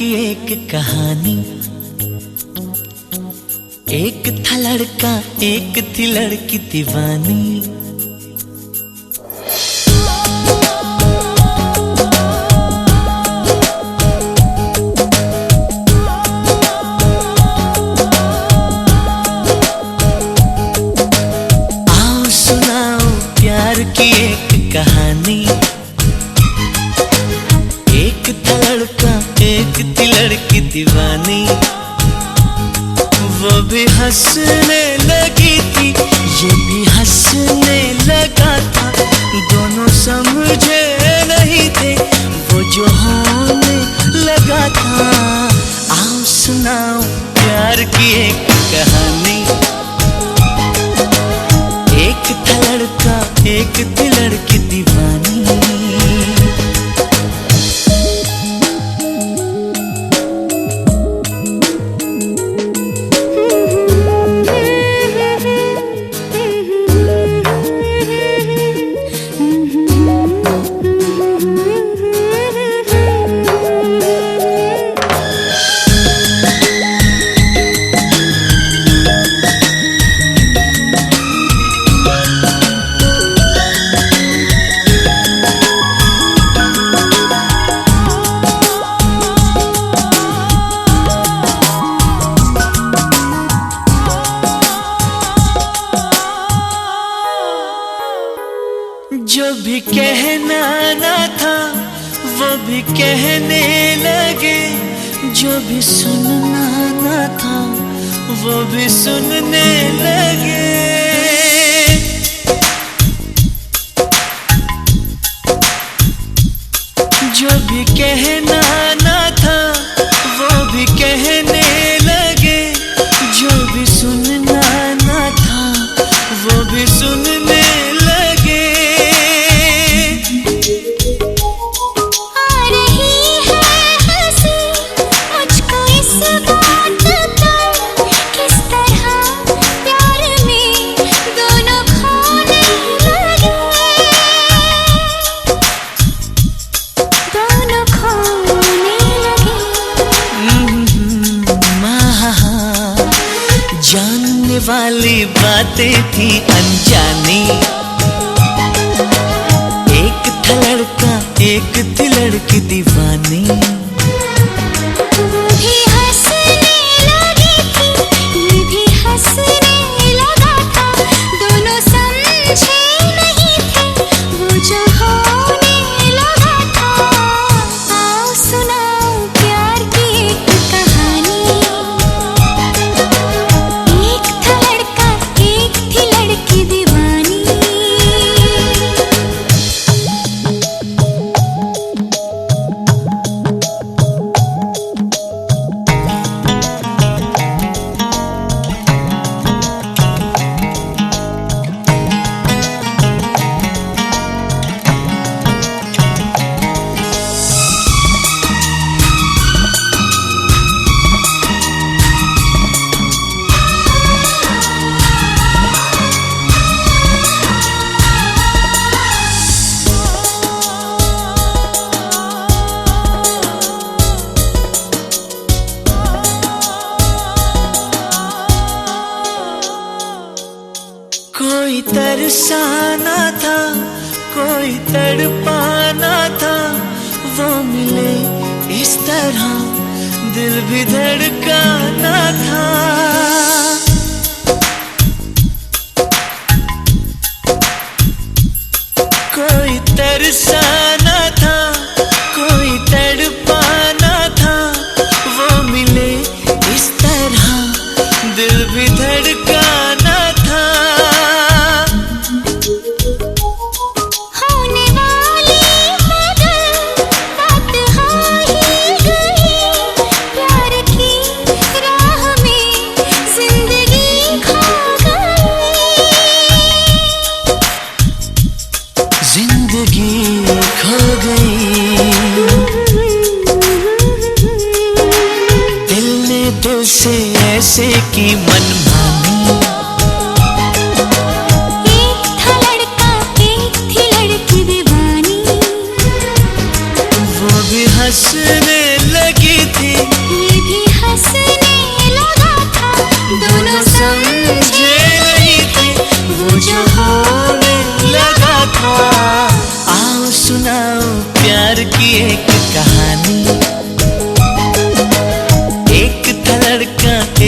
की एक कहानी। एक था लड़का, एक थी लड़की दीवानी। आओ सुनाओ प्यार की एक कहानी। एक था लड़का, एक थी लड़की दीवानी। वो भी हंसने लगी थी, ये भी हंसने लगा था। दोनों समझे नहीं थे वो जो होने लगा था। आओ सुनाओ प्यार की एक कहानी। एक था लड़का, एक थी लड़की दीवानी। जो भी कहना ना था वो भी कहने लगे। जो भी सुनना ना था वो भी सुनने लगे। जो भी कहना ना था वो भी कहने लगे। जो भी सुनना ना था वो भी सुनने लगे। जानने वाली बातें थी अनजानी। एक था लड़का, एक थी लड़की दीवानी। वो भी हंसने लगी थी, ये भी हंसने लगा था। दोनों समझे नहीं थे वो जो होने लगा था। आओ सुनाओ प्यार की एक कहानी। एक था लड़का, एक थी लड़की दीवानी। कोई तरसाना था, कोई तड़पाना था। वो मिले इस तरह दिल भी धड़काना था। कोई तरसाना था, कोई तड़पाना था। वो मिले इस तरह दिल भी धड़काना था। होने वाली बदल बात हो ही गई। प्यार की राह में जिंदगी खो गई। जिंदगी खो गई। दिल ने दिल से ऐसे की मनमानी। एक था लड़का, एक थी लड़की दीवानी। वो भी हंसने लगी थी,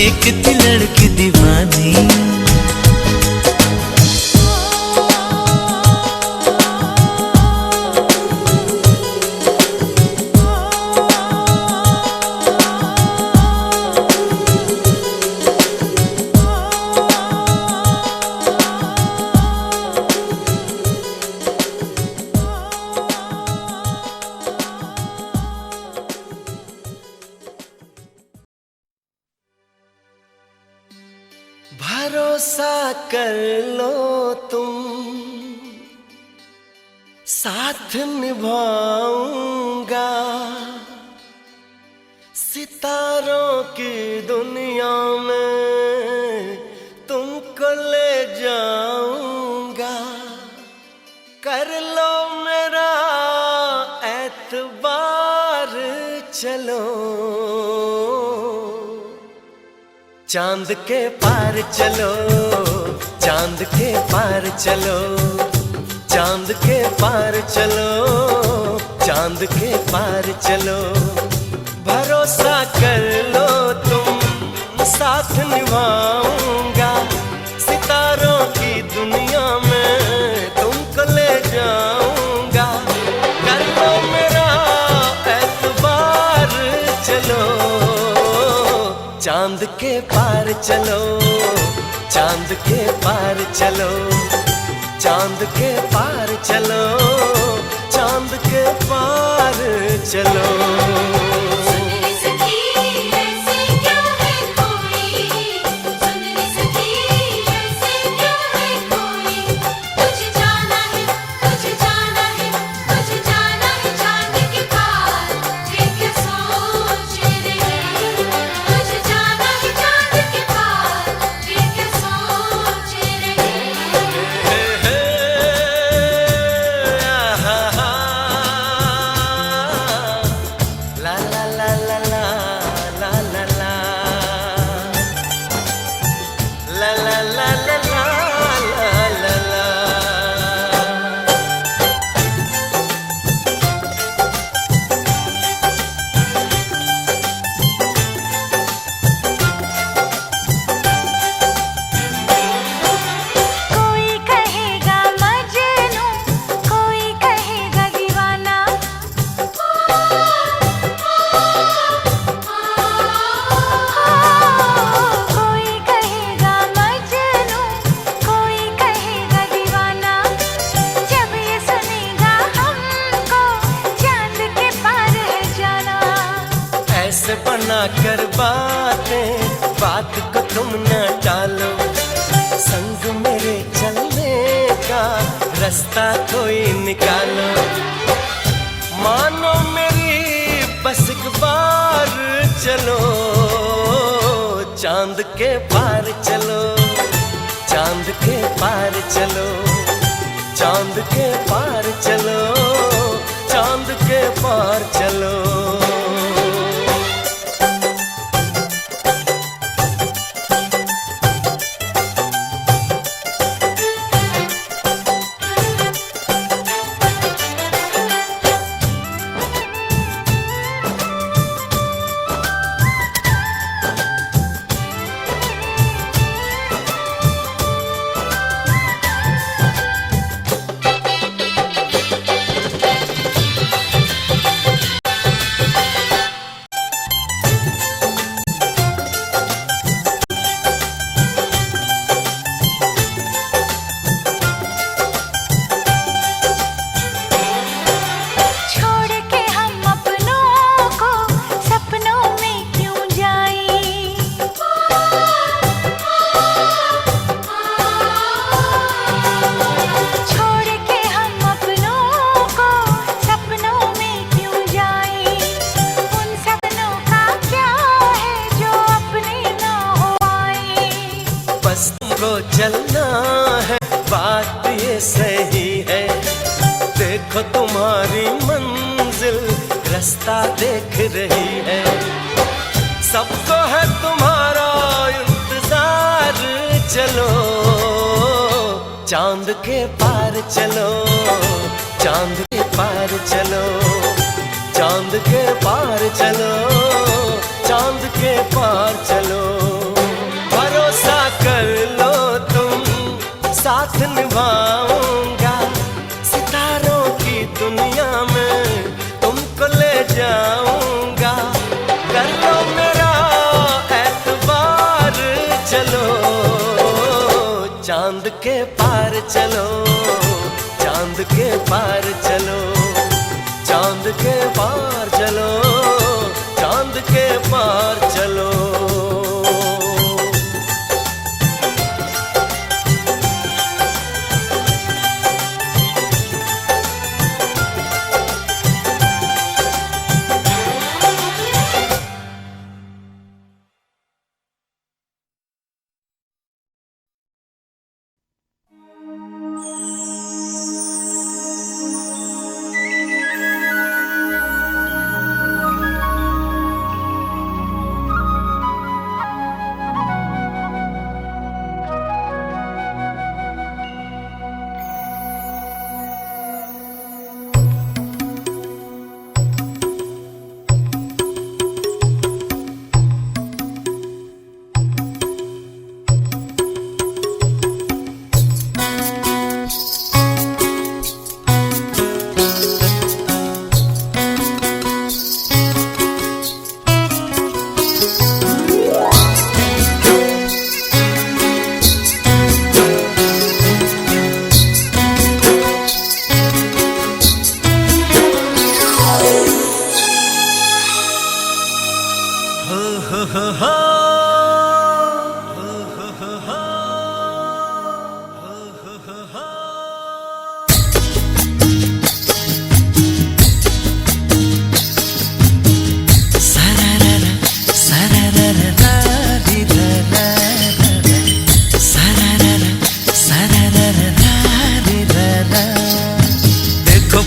देखती लड़की दीवानी। भरोसा कर लो तुम, साथ निभाऊंगा, सितारों की दुनिया में तुमको ले जाऊंगा। कर लो मेरा एतबार, चलो चांद के पार चलो, चांद के पार चलो, चांद के पार चलो, चांद के पार चलो। भरोसा कर लो तुम, साथ निभाऊंगा, सितारों की दुनिया में तुमको ले जाऊंगा। कर लो मेरा एतबार, चलो चांद के पार चलो, चांद के पार चलो, चांद के पार चलो, चांद के पार चलो। कर बातें, बात को तुम न टालो, संग मेरे चलने का रास्ता कोई निकालो। मानो मेरी बस एक बार चलो, चांद के पार चलो, चांद के पार चलो, चांद के पार चलो, चांद के पार चलो। चलना है, बात ये सही है, देखो तुम्हारी मंजिल रास्ता देख रही है। सबको है तुम्हारा इंतजार, चलो चांद के पार चलो, चांद के पार चलो, चांद के पार चलो, चांद के पार चलो। निभाऊंगा, सितारों की दुनिया में तुमको ले जाऊंगा। कर लो मेरा एतबार, चलो चांद के पार चलो, चांद के पार चलो, चांद के पार चलो, चांद के पार चलो।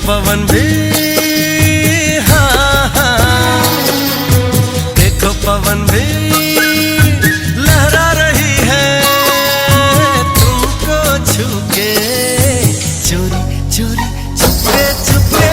पवन भी हाँ हाँ, देखो पवन भी लहरा रही है तुमको छू के, चोरी चोरी छुपके छुपके।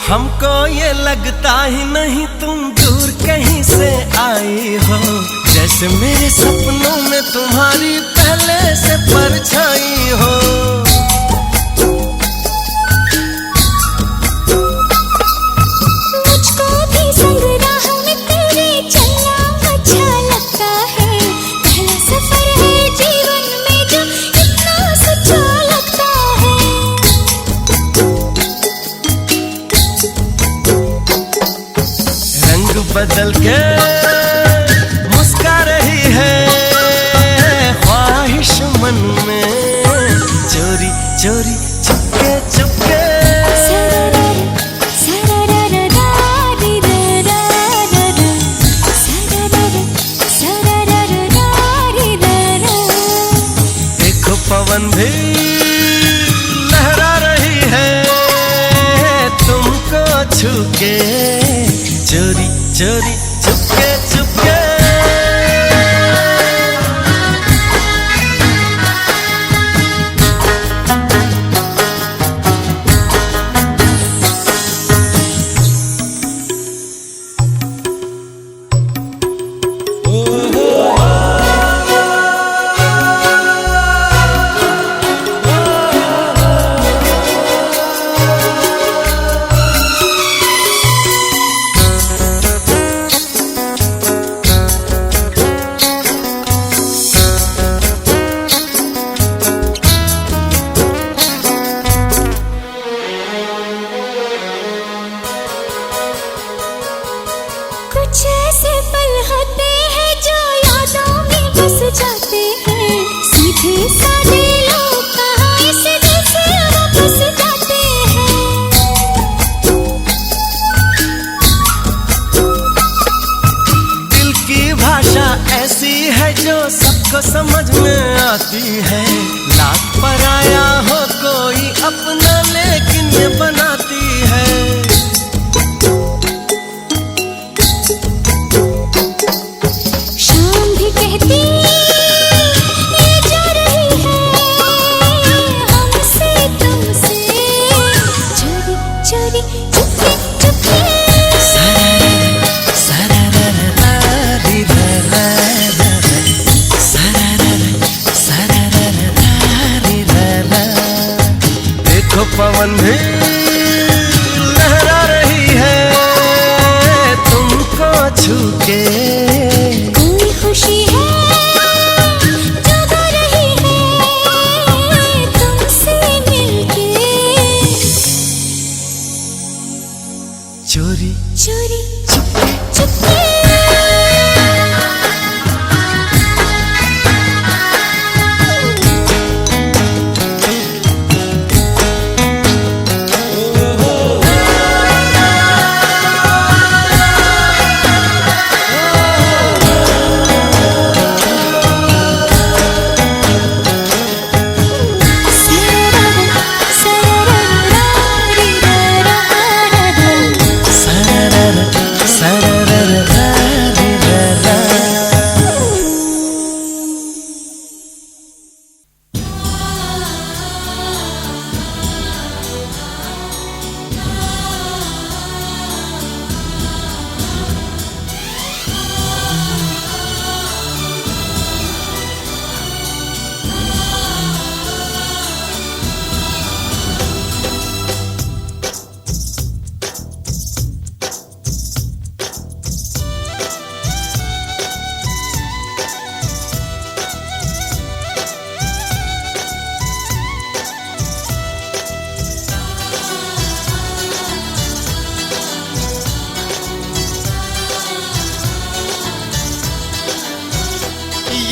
हमको ये लगता ही नहीं तुम दूर कहीं से आई हो, जैसे मेरे सपनों में तुम्हारी पहले से परछाई हो। मुझको भी संग राह में तेरे चलना अच्छा लगता है, पहला सफर है जीवन में जो इतना सच्चा लगता है। बदल के मुस्का रही है ख्वाहिश मन में, चोरी चोरी चुपके चुपके। देखो पवन भी लहरा रही है तुमको छू के, चोरी चोरी चुपके चुपके। आती है। लाख पराया हो कोई अपना लेकिन ये बनाती है। शाम भी कहती ये जा रही है हमसे तुमसे, चोरी चोरी चुपके चुपके। देखो पवन भी लहरा रही है तुमको छू के। कोई खुशी है जो गा रही है तुमसे मिलके, चोरी चोरी चुपके चुपके।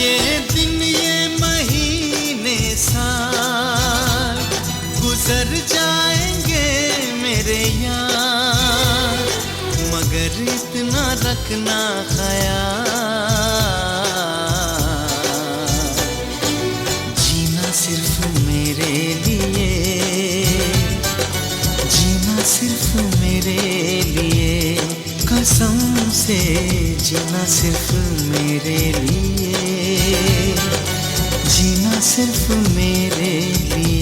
ये दिन ये महीने साल गुजर जाएंगे मेरे यार, मगर इतना रखना ख्याल, जीना सिर्फ मेरे लिए, जीना सिर्फ मेरे लिए, कसम से जीना सिर्फ मेरे लिए, जीना सिर्फ मेरे लिए।